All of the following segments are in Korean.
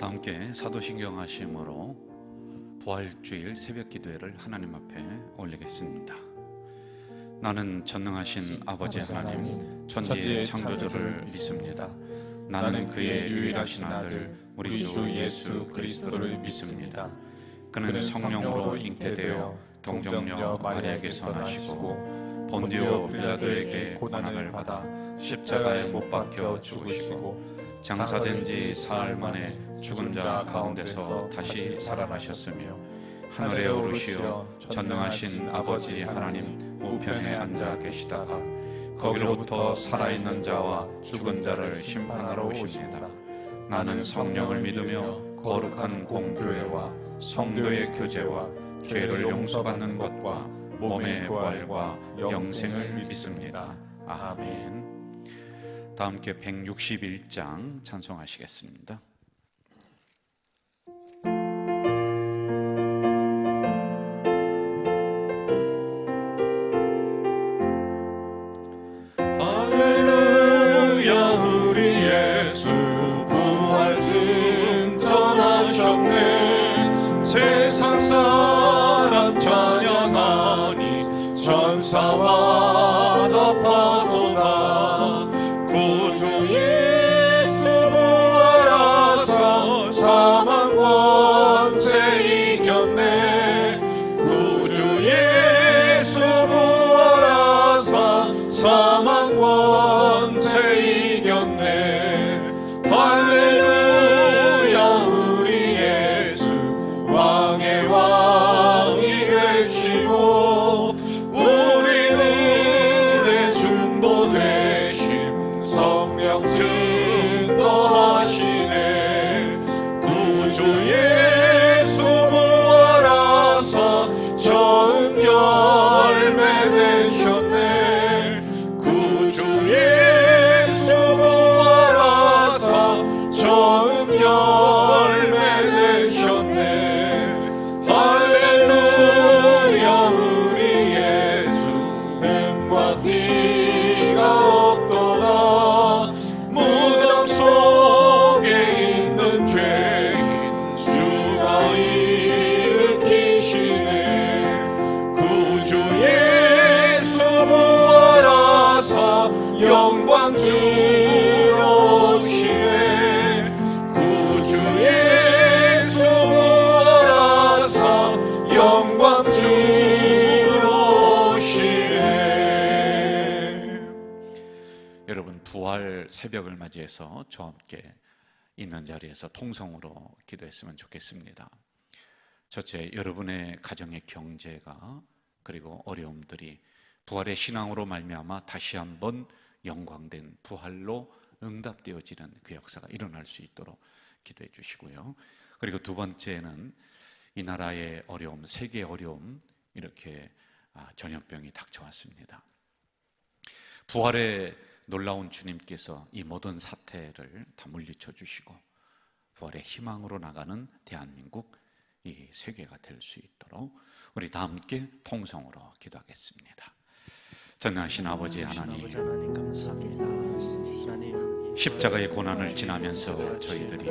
다 함께 사도신경 하심으로 부활주일 새벽기도회를 하나님 앞에 올리겠습니다. 나는 전능하신 아버지 하나님 천지의 창조주를 믿습니다. 나는 그의 유일하신 아들 우리 주 예수 그리스도를 믿습니다. 그는 성령으로 잉태되어 동정녀 마리아에게서 나시고 본디오 빌라도에게 고난을 받아 십자가에 못 박혀 죽으시고 장사된 지 사흘 만에 죽은 자 가운데서 다시 살아나셨으며 하늘에 오르시어 전능하신 아버지 하나님 우편에 앉아 계시다가 거기로부터 살아있는 자와 죽은 자를 심판하러 오십니다. 나는 성령을 믿으며 거룩한 공교회와 성도의 교제와 죄를 용서받는 것과 몸의 부활과 영생을 믿습니다. 아멘. 다 함께 161장 찬송하시겠습니다. 할렐루야 우리 예수 부활 승천하셨네. 세상 사람 찬양하니 천사와 나파도다. 구주 예수 부활하사 사망 권세 이겼네. 구주 예수 부활하사 사망 권세 이겼네. 할렐루야 우리 예수 왕의 왕이 되시고 우리 눈에 중보 되심 성령 증거하시네. 구주 예수 부활하사 처음 열매 되셨네. 구주 예수 부활하사 처음 열매 되셨네. 할렐루야 우리 예수 뱀과 티가 없도다. 무덤 속에 있는 죄인 주가 일으키시네. 구주 예수 부활하사 영광 주로 오시네. 구주 예수 부활하사 영광 주로 오시네. 여러분, 부활 새벽을 맞이해서 저와 함께 있는 자리에서 통성으로 기도했으면 좋겠습니다. 첫째, 여러분의 가정의 경제가 그리고 어려움들이 부활의 신앙으로 말미암아 다시 한번 영광된 부활로 응답되어지는 그 역사가 일어날 수 있도록 기도해 주시고요. 그리고 두 번째는 이 나라의 어려움, 세계의 어려움, 이렇게 전염병이 닥쳐왔습니다. 부활의 놀라운 주님께서 이 모든 사태를 다 물리쳐 주시고 부활의 희망으로 나가는 대한민국, 이 세계가 될 수 있도록 우리 다 함께 통성으로 기도하겠습니다. 전능하신 아버지 하나님, 감사합니다. 하나님, 십자가의 고난을 지나면서 저희들이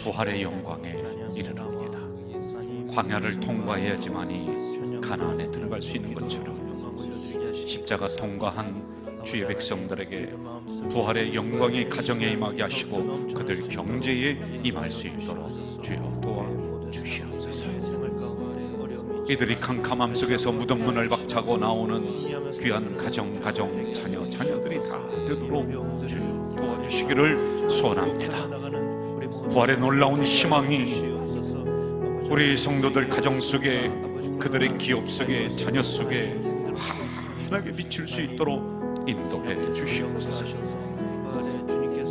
부활의 영광에 이르릅니다. 광야를 통과해야지만이 가나안에 들어갈 수 있는 것처럼 십자가 통과한 주의 백성들에게 부활의 영광이 가정에 임하게 하시고 그들 경제에 임할 수 있도록 주여 도와주시옵소서. 이들이 캄캄함 속에서 무덤 문을 박차고 나오는 귀한 가정, 자녀들이 다 되도록 주여 도와주시기를 소원합니다. 부활의 놀라운 희망이 우리 성도들 가정 속에, 그들의 기업 속에, 자녀 속에 환하게 비칠 수 있도록 인도해 주시옵소서.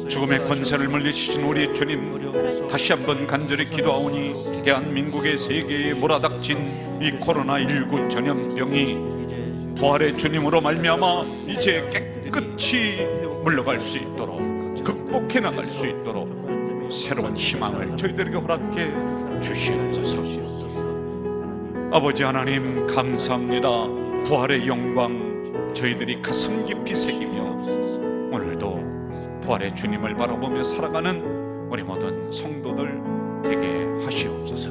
죽음의 권세를 물리치신 우리 주님, 다시 한번 간절히 기도하오니 대한민국의 세계에 몰아닥친 이 코로나19 전염병이 부활의 주님으로 말미암아 이제 깨끗이 물러갈 수 있도록, 극복해 나갈 수 있도록 새로운 희망을 저희들에게 허락해 주시옵소서. 아버지 하나님, 감사합니다. 부활의 영광 저희들이 가슴 깊이 새기며 오늘도 부활의 주님을 바라보며 살아가는 우리 모든 성도들 되게 하시옵소서.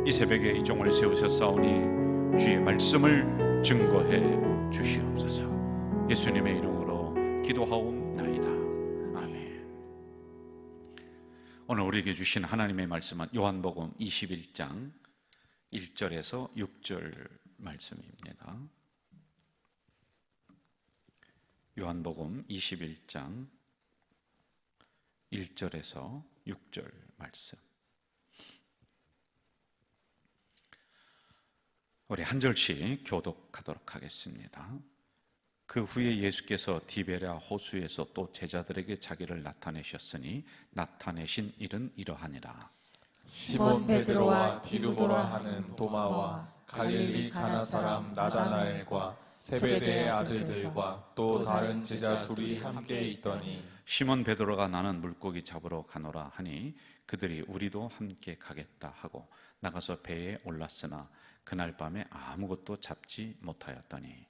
이 새벽에 이 종을 세우셨사오니 주의 말씀을 증거해 주시옵소서. 예수님의 이름으로 기도하옵나이다. 아멘. 오늘 우리에게 주신 하나님의 말씀은 요한복음 21장 1절에서 6절 말씀입니다. 요한복음 21장 1절에서 6절 말씀. 우리 한 절씩 교독하도록 하겠습니다. 그 후에 예수께서 디베랴 호수에서 또 제자들에게 자기를 나타내셨으니 나타내신 일은 이러하니라. 시몬 베드로와 디두도라 하는 도마와 갈릴리 가나 사람 나다나엘과 세베대의 아들들과 또 다른 제자 둘이 함께 있더니 시몬 베드로가 나는 물고기 잡으러 가노라 하니 그들이 우리도 함께 가겠다 하고 나가서 배에 올랐으나 그날 밤에 아무것도 잡지 못하였더니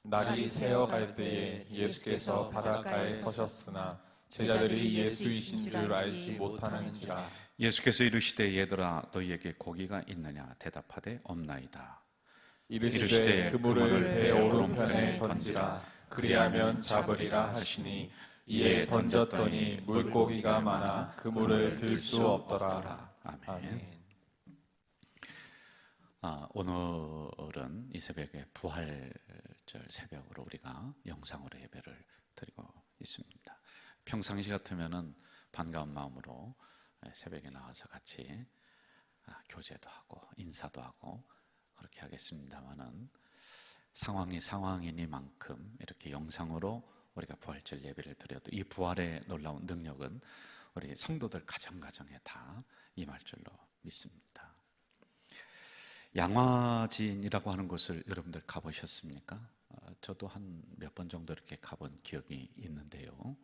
날이 새어갈 때에 예수께서 바닷가에 서셨으나 제자들이 예수이신 줄 알지 못하는지라. 예수께서 이르시되 얘들아 너희에게 고기가 있느냐 대답하되 없나이다. 이르시되 그물을 배 오른편에 던지라. 그리하면 잡으리라 하시니 이에 던졌더니 물고기가 많아 그물을 들 수 없더라. 아멘. 오늘은 이 새벽에 부활절 새벽으로 우리가 영상으로 예배를 드리고 있습니다. 평상시 같으면은 반가운 마음으로 새벽에 나와서 같이 교제도 하고 인사도 하고 그렇게 하겠습니다만은 상황이 상황이니만큼 이렇게 영상으로 우리가 부활절 예배를 드려도 이 부활의 놀라운 능력은 우리 성도들 가정가정에 다 임할 줄로 믿습니다. 양화진이라고 하는 곳을 여러분들 가보셨습니까? 저도 한 몇 번 정도 이렇게 가본 기억이 있는데요.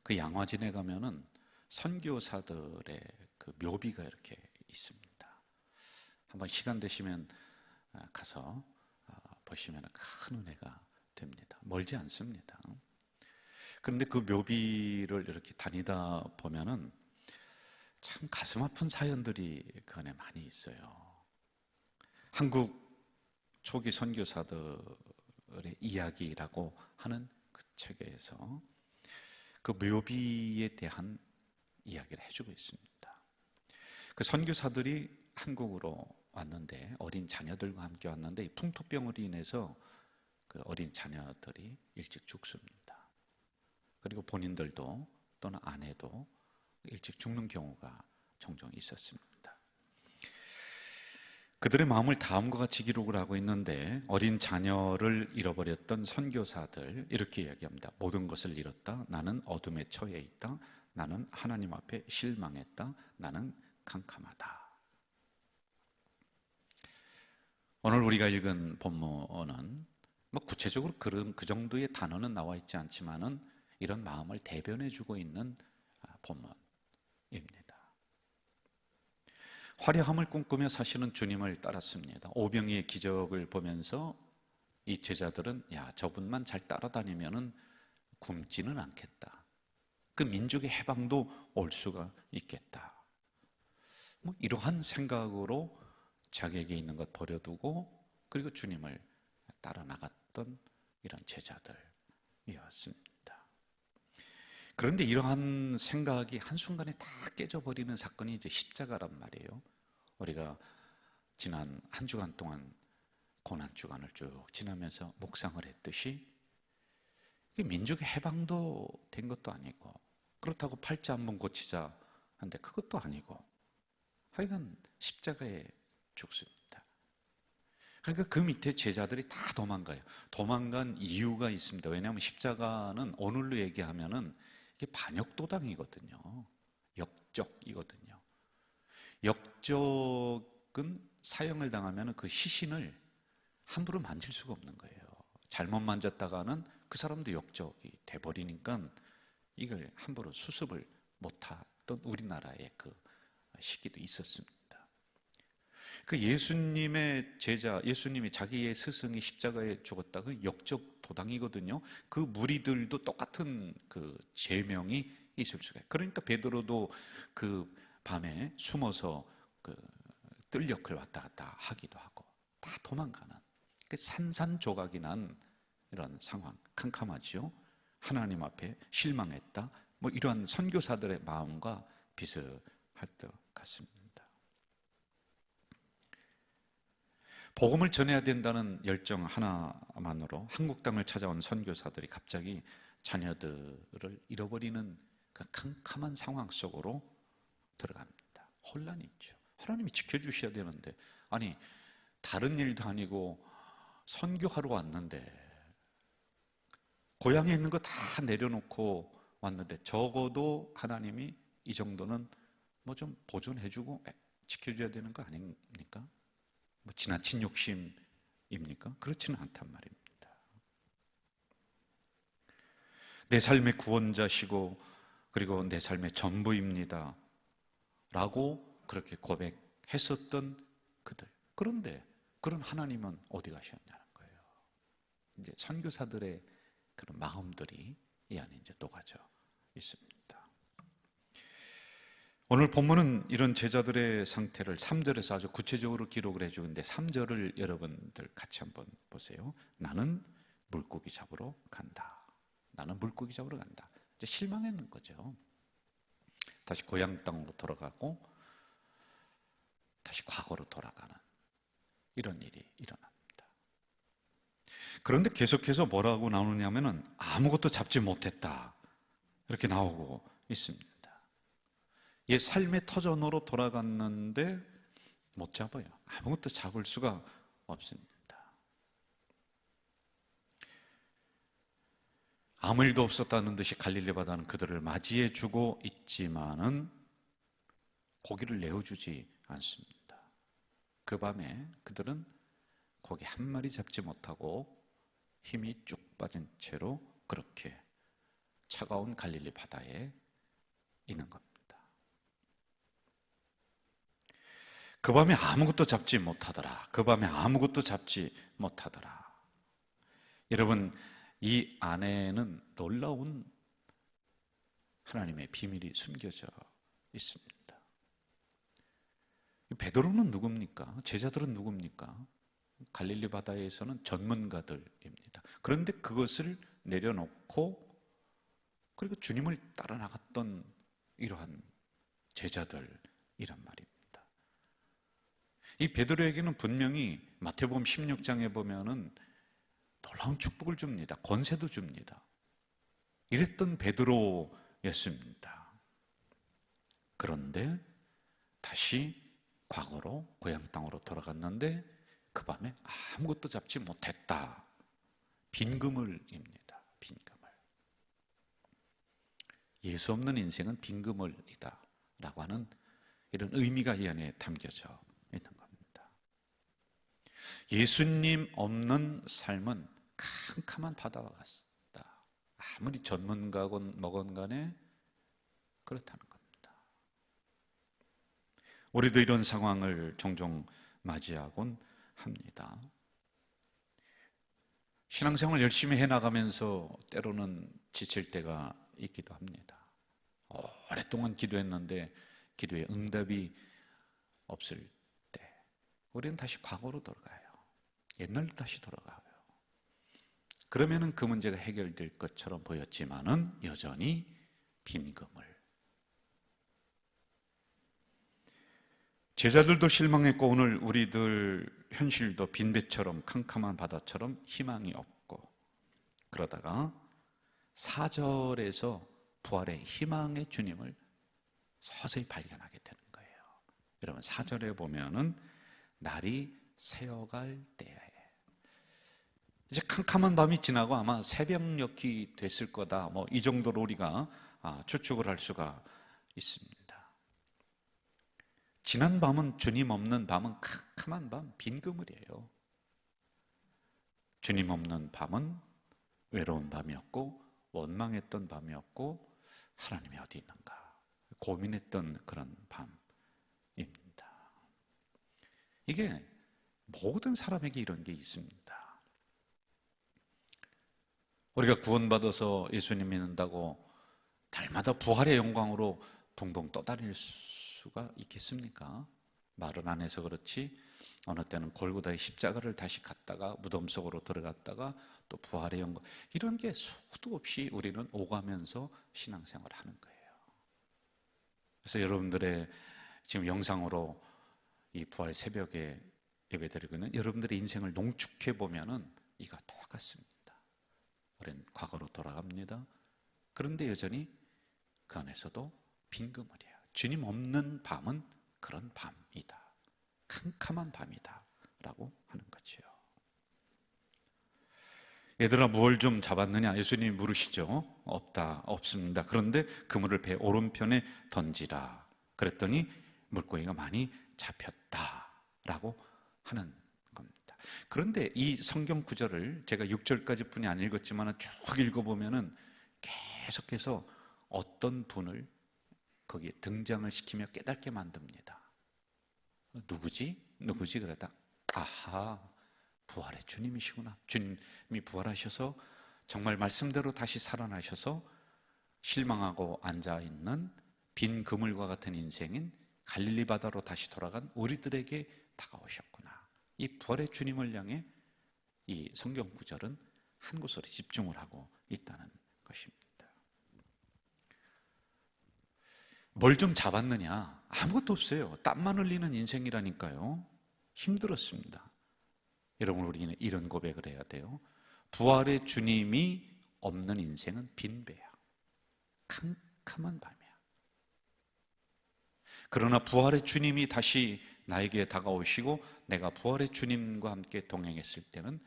그 양화진에 가면은 선교사들의 그 묘비가 이렇게 있습니다. 한번 시간 되시면 가서 보시면 큰 은혜가 됩니다. 멀지 않습니다. 그런데 그 묘비를 이렇게 다니다 보면은 참 가슴 아픈 사연들이 그 안에 많이 있어요. 한국 초기 선교사들의 이야기라고 하는 그 책에서 그 묘비에 대한 이야기를 해주고 있습니다. 그 선교사들이 한국으로 왔는데 어린 자녀들과 함께 왔는데 이 풍토병으로 인해서 그 어린 자녀들이 일찍 죽습니다. 그리고 본인들도 또는 아내도 일찍 죽는 경우가 종종 있었습니다. 그들의 마음을 다음과 같이 기록을 하고 있는데 어린 자녀를 잃어버렸던 선교사들 이렇게 이야기합니다. 모든 것을 잃었다. 나는 어둠에 처해 있다. 나는 하나님 앞에 실망했다. 나는 캄캄하다. 오늘 우리가 읽은 본문은 구체적으로 그 정도의 단어는 나와 있지 않지만은 이런 마음을 대변해주고 있는 본문입니다. 화려함을 꿈꾸며 사실은 주님을 따랐습니다. 오병이의 기적을 보면서 이 제자들은 저분만 잘 따라다니면은 굶지는 않겠다. 그 민족의 해방도 올 수가 있겠다. 이러한 생각으로 자기에게 있는 것 버려두고 그리고 주님을 따라 나갔던 이런 제자들이었습니다. 그런데 이러한 생각이 한순간에 다 깨져버리는 사건이 이제 십자가란 말이에요. 우리가 지난 한 주간 동안 고난주간을 쭉 지나면서 묵상을 했듯이 민족의 해방도 된 것도 아니고 그렇다고 팔자 한번 고치자 하는데 그것도 아니고 하여간 십자가에 죽습니다. 그러니까 그 밑에 제자들이 다 도망가요. 도망간 이유가 있습니다. 왜냐하면 십자가는 오늘로 얘기하면은 이게 반역도당이거든요. 역적이거든요. 역적은 사형을 당하면 그 시신을 함부로 만질 수가 없는 거예요. 잘못 만졌다가는 그 사람도 역적이 돼버리니까 이걸 함부로 수습을 못하던 우리나라의 그 시기도 있었습니다. 그 예수님의 제자, 예수님이 자기의 스승이 십자가에 죽었다, 그 역적 도당이거든요. 그 무리들도 똑같은 그 제명이 있을 수가 있어요. 그러니까 베드로도 그 밤에 숨어서 그 뜰역을 왔다 갔다 하기도 하고 다 도망가는, 그 산산조각이 난 이런 상황, 캄캄하지요. 하나님 앞에 실망했다, 뭐 이러한 선교사들의 마음과 비슷할 것 같습니다. 복음을 전해야 된다는 열정 하나만으로 한국 땅을 찾아온 선교사들이 갑자기 자녀들을 잃어버리는 그 캄캄한 상황 속으로 들어갑니다. 혼란이 있죠. 하나님이 지켜주셔야 되는데, 아니 다른 일도 아니고 선교하러 왔는데, 고향에 있는 거 다 내려놓고 왔는데, 적어도 하나님이 이 정도는 뭐 좀 보존해주고 지켜줘야 되는 거 아닙니까? 뭐 지나친 욕심입니까? 그렇지는 않단 말입니다. 내 삶의 구원자시고 그리고 내 삶의 전부입니다 라고 그렇게 고백했었던 그들, 그런데 그런 하나님은 어디 가셨냐는 거예요. 이제 선교사들의 그런 마음들이 이 안에 이제 녹아져 있습니다. 오늘 본문은 이런 제자들의 상태를 3절에서 아주 구체적으로 기록을 해주는데, 3절을 여러분들 같이 한번 보세요. 나는 물고기 잡으러 간다. 나는 물고기 잡으러 간다. 이제 실망했는 거죠. 다시 고향 땅으로 돌아가고 다시 과거로 돌아가는 이런 일이 일어납니다. 그런데 계속해서 뭐라고 나오느냐면은 아무것도 잡지 못했다, 이렇게 나오고 있습니다. 얘 삶의 터전으로 돌아갔는데 못 잡아요. 아무것도 잡을 수가 없습니다. 아무 일도 없었다는 듯이 갈릴리 바다는 그들을 맞이해 주고 있지만은 고기를 내어주지 않습니다. 그 밤에 그들은 고기 한 마리 잡지 못하고 힘이 쭉 빠진 채로 그렇게 차가운 갈릴리 바다에 있는 겁니다. 그 밤에 아무것도 잡지 못하더라. 그 밤에 아무것도 잡지 못하더라. 여러분, 이 안에는 놀라운 하나님의 비밀이 숨겨져 있습니다. 베드로는 누굽니까? 제자들은 누굽니까? 갈릴리 바다에서는 전문가들입니다. 그런데 그것을 내려놓고 그리고 주님을 따라 나갔던 이러한 제자들이란 말입니다. 이 베드로에게는 분명히 마태복음 16장에 보면은 놀라운 축복을 줍니다. 권세도 줍니다. 이랬던 베드로였습니다. 그런데 다시 과거로 고향 땅으로 돌아갔는데 그 밤에 아무것도 잡지 못했다. 빈그물입니다. 빈그물. 예수 없는 인생은 빈그물이다 라고 하는 이런 의미가 이 안에 담겨져 있는 겁니다. 예수님 없는 삶은 캄캄한 바다와 같다. 아무리 전문가건 뭐건 간에 그렇다는 겁니다. 우리도 이런 상황을 종종 맞이하곤 합니다. 신앙생활 열심히 해나가면서 때로는 지칠 때가 있기도 합니다. 오랫동안 기도했는데 기도에 응답이 없을 때 우리는 다시 과거로 돌아가요. 옛날로 다시 돌아가요. 그러면은 그 문제가 해결될 것처럼 보였지만은 여전히 빈금을. 제자들도 실망했고 오늘 우리들 현실도 빈배처럼 캄캄한 바다처럼 희망이 없고, 그러다가 4절에서 부활의 희망의 주님을 서서히 발견하게 되는 거예요. 여러분 4절에 보면은 날이 새어갈 때에, 이제 캄캄한 밤이 지나고 아마 새벽녘이 됐을 거다, 뭐 이 정도로 우리가 추측을 할 수가 있습니다. 지난 밤은, 주님 없는 밤은 캄캄한 밤, 빈그물이에요. 주님 없는 밤은 외로운 밤이었고 원망했던 밤이었고 하나님이 어디 있는가 고민했던 그런 밤입니다. 이게 모든 사람에게 이런 게 있습니다. 우리가 구원받아서 예수님 믿는다고 날마다 부활의 영광으로 붕붕 떠다닐 수가 있겠습니까? 말은 안 해서 그렇지 어느 때는 골고다의 십자가를 다시 갔다가 무덤 속으로 들어갔다가 또 부활의 영광, 이런 게 수도 없이 우리는 오가면서 신앙생활을 하는 거예요. 그래서 여러분들의 지금 영상으로 이 부활 새벽에 예배드리고 있는 여러분들의 인생을 농축해 보면은 이가 똑같습니다. 우리는 과거로 돌아갑니다. 그런데 여전히 그 안에서도 빈그물이에요. 주님 없는 밤은 그런 밤이다, 캄캄한 밤이다 라고 하는 거죠. 얘들아 뭘 좀 잡았느냐? 예수님이 물으시죠. 없습니다. 그런데 그물을 배 오른편에 던지라. 그랬더니 물고기가 많이 잡혔다 라고 하는 겁니다. 그런데 이 성경 구절을 제가 6절까지 뿐이 안 읽었지만 쭉 읽어보면은 계속해서 어떤 분을 거기에 등장을 시키며 깨닫게 만듭니다. 누구지? 그러다 아하, 부활의 주님이시구나. 주님이 부활하셔서 정말 말씀대로 다시 살아나셔서 실망하고 앉아있는 빈 그물과 같은 인생인 갈릴리 바다로 다시 돌아간 우리들에게 다가오셨구나. 이 부활의 주님을 향해 이 성경 구절은 한 곳으로 집중을 하고 있다는 것입니다. 뭘 좀 잡았느냐? 아무것도 없어요. 땀만 흘리는 인생이라니까요. 힘들었습니다. 여러분, 우리는 이런 고백을 해야 돼요. 부활의 주님이 없는 인생은 빈배야. 캄캄한 밤이야. 그러나 부활의 주님이 다시 나에게 다가오시고 내가 부활의 주님과 함께 동행했을 때는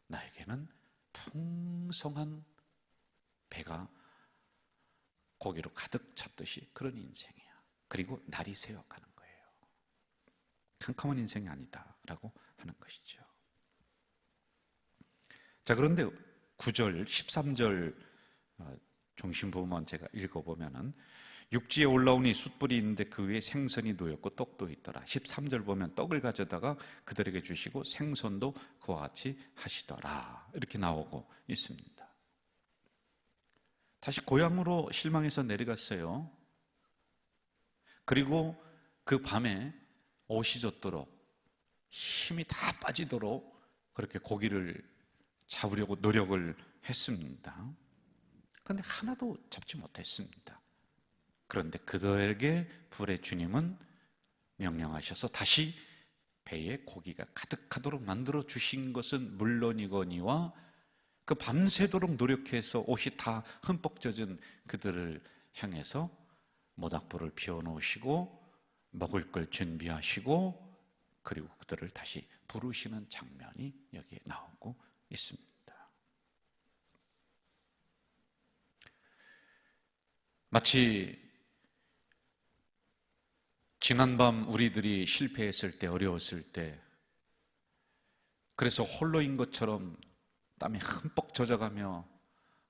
나에게는 풍성한 배가 고기로 가득 찼듯이 그런 인생이야. 그리고 날이 새어가는 거예요. 캄캄한 인생이 아니다라고 하는 것이죠. 자, 그런데 9절, 13절 중심 부분만 제가 읽어보면은 육지에 올라오니 숯불이 있는데 그 위에 생선이 놓였고 떡도 있더라. 13절 보면 떡을 가져다가 그들에게 주시고 생선도 그와 같이 하시더라. 이렇게 나오고 있습니다. 다시 고향으로 실망해서 내려갔어요. 그리고 그 밤에 옷이 젖도록 힘이 다 빠지도록 그렇게 고기를 잡으려고 노력을 했습니다. 그런데 하나도 잡지 못했습니다. 그런데 그들에게 불의 주님은 명령하셔서 다시 배에 고기가 가득하도록 만들어 주신 것은 물론이거니와 그 밤새도록 노력해서 옷이 다 흠뻑 젖은 그들을 향해서 모닥불을 피워놓으시고 먹을 걸 준비하시고 그리고 그들을 다시 부르시는 장면이 여기에 나오고 있습니다. 마치 지난밤 우리들이 실패했을 때, 어려웠을 때, 그래서 홀로인 것처럼 땀에 흠뻑 젖어가며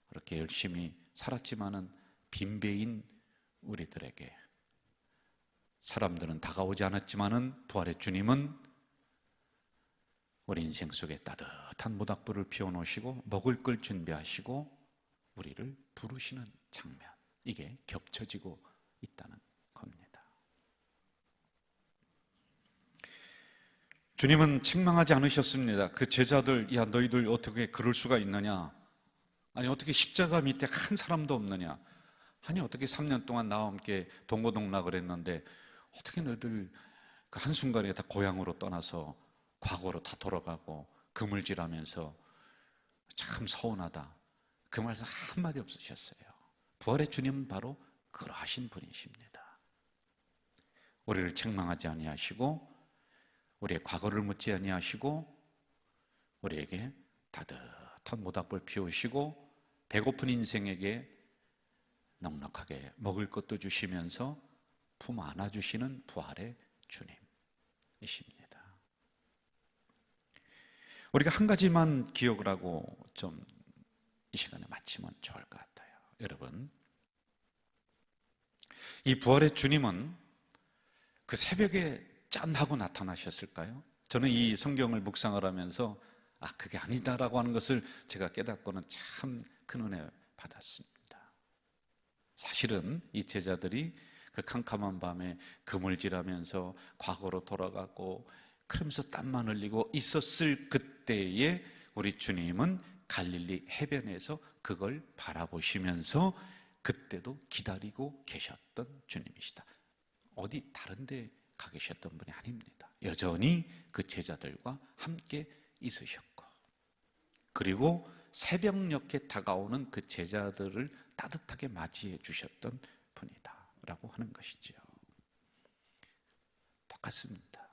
그렇게 열심히 살았지만은 빈배인 우리들에게 사람들은 다가오지 않았지만은 부활의 주님은 우리 인생 속에 따뜻한 모닥불을 피워놓으시고 먹을 걸 준비하시고 우리를 부르시는 장면, 이게 겹쳐지고 있다는 겁니다. 주님은 책망하지 않으셨습니다. 그 제자들, 야 너희들 어떻게 그럴 수가 있느냐? 아니 어떻게 십자가 밑에 한 사람도 없느냐? 아니 어떻게 3년 동안 나와 함께 동고동락을 했는데 어떻게 너희들 그 한순간에 다 고향으로 떠나서 과거로 다 돌아가고 그물질하면서 참 서운하다. 그 말씀 한마디 없으셨어요. 부활의 주님은 바로 그러하신 분이십니다. 우리를 책망하지 아니하시고 우리의 과거를 묻지 아니하시고 우리에게 따뜻한 모닥불 피우시고 배고픈 인생에게 넉넉하게 먹을 것도 주시면서 품 안아주시는 부활의 주님이십니다. 우리가 한 가지만 기억을 하고 좀 이 시간에 마치면 좋을 것 같아요. 여러분, 이 부활의 주님은 그 새벽에 짠 하고 나타나셨을까요? 저는 이 성경을 묵상을 하면서 그게 아니다라고 하는 것을 제가 깨닫고는 참 큰 은혜 받았습니다. 사실은 이 제자들이 그 캄캄한 밤에 그물질하면서 과거로 돌아가고 그러면서 땀만 흘리고 있었을 그때에 우리 주님은 갈릴리 해변에서 그걸 바라보시면서 그때도 기다리고 계셨던 주님이시다. 어디 다른 데 가 계셨던 분이 아닙니다. 여전히 그 제자들과 함께 있으셨고, 그리고 새벽녘에 다가오는 그 제자들을 따뜻하게 맞이해 주셨던 분이다 라고 하는 것이죠. 똑같습니다.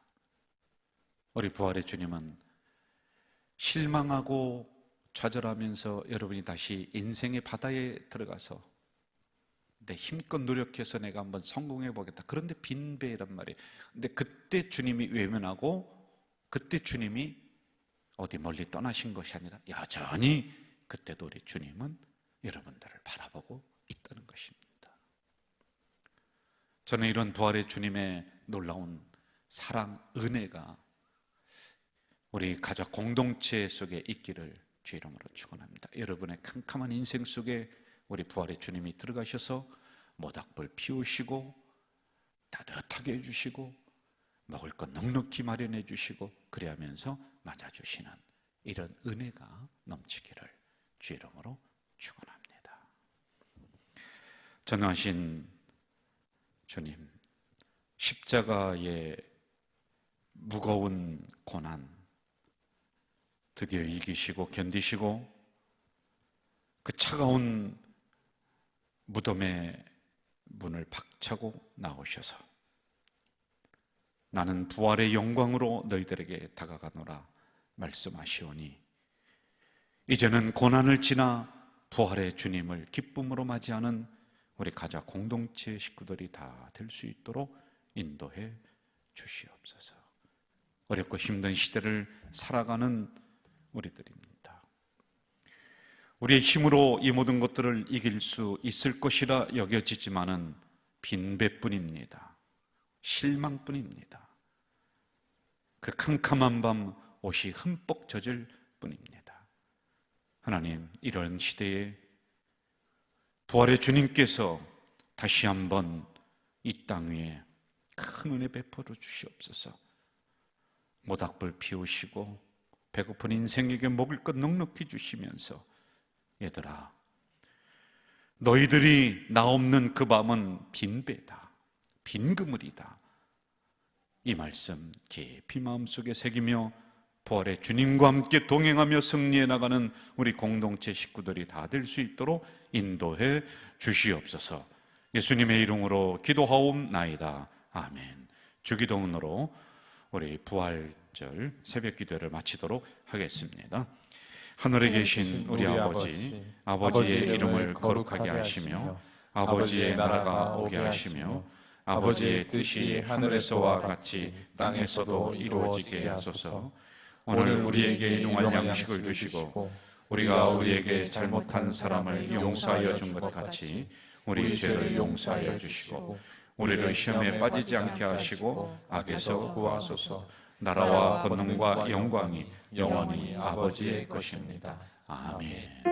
우리 부활의 주님은 실망하고 좌절하면서 여러분이 다시 인생의 바다에 들어가서 내 힘껏 노력해서 내가 한번 성공해 보겠다, 그런데 빈배란 말이에요. 근데 그때 주님이 외면하고 그때 주님이 어디 멀리 떠나신 것이 아니라 여전히 그때도 우리 주님은 여러분들을 바라보고 있다는 것입니다. 저는 이런 부활의 주님의 놀라운 사랑, 은혜가 우리 가족 공동체 속에 있기를 주 이름으로 축원합니다. 여러분의 캄캄한 인생 속에 우리 부활의 주님이 들어가셔서 모닥불 피우시고 따뜻하게 해주시고 먹을 것 넉넉히 마련해 주시고 그래하면서 맞아주시는 이런 은혜가 넘치기를 주 이름으로 축원합니다. 전능하신 주님, 십자가의 무거운 고난 드디어 이기시고 견디시고 그 차가운 무덤의 문을 박차고 나오셔서 나는 부활의 영광으로 너희들에게 다가가노라 말씀하시오니, 이제는 고난을 지나 부활의 주님을 기쁨으로 맞이하는 우리 가족 공동체 식구들이 다 될 수 있도록 인도해 주시옵소서. 어렵고 힘든 시대를 살아가는 우리들입니다. 우리의 힘으로 이 모든 것들을 이길 수 있을 것이라 여겨지지만은 빈배뿐입니다. 실망뿐입니다. 그 캄캄한 밤 옷이 흠뻑 젖을 뿐입니다. 하나님, 이런 시대에 부활의 주님께서 다시 한번 이 땅 위에 큰 은혜 베풀어 주시옵소서. 모닥불 피우시고 배고픈 인생에게 먹을 것 넉넉히 주시면서, 얘들아, 너희들이 나 없는 그 밤은 빈배다, 빈 그물이다, 이 말씀 깊이 마음속에 새기며 부활의 주님과 함께 동행하며 승리해 나가는 우리 공동체 식구들이 다 될 수 있도록 인도해 주시옵소서. 예수님의 이름으로 기도하옵나이다. 아멘. 주기도문으로 우리 부활절 새벽 기도를 마치도록 하겠습니다. 하늘에 계신 우리 아버지, 아버지의 이름을 거룩하게 하시며 아버지의 나라가 오게 하시며 아버지의 뜻이 하늘에서와 같이 땅에서도 이루어지게 하소서. 오늘 우리에게 일용할 양식을 주시고 우리가 우리에게 잘못한 사람을 용서하여 준 것 같이 우리 죄를 용서하여 주시고 우리를 시험에 빠지지 않게 하시고 악에서 구하소서. 나라와 권능과 영광이 영원히 아버지의 것입니다. 아멘.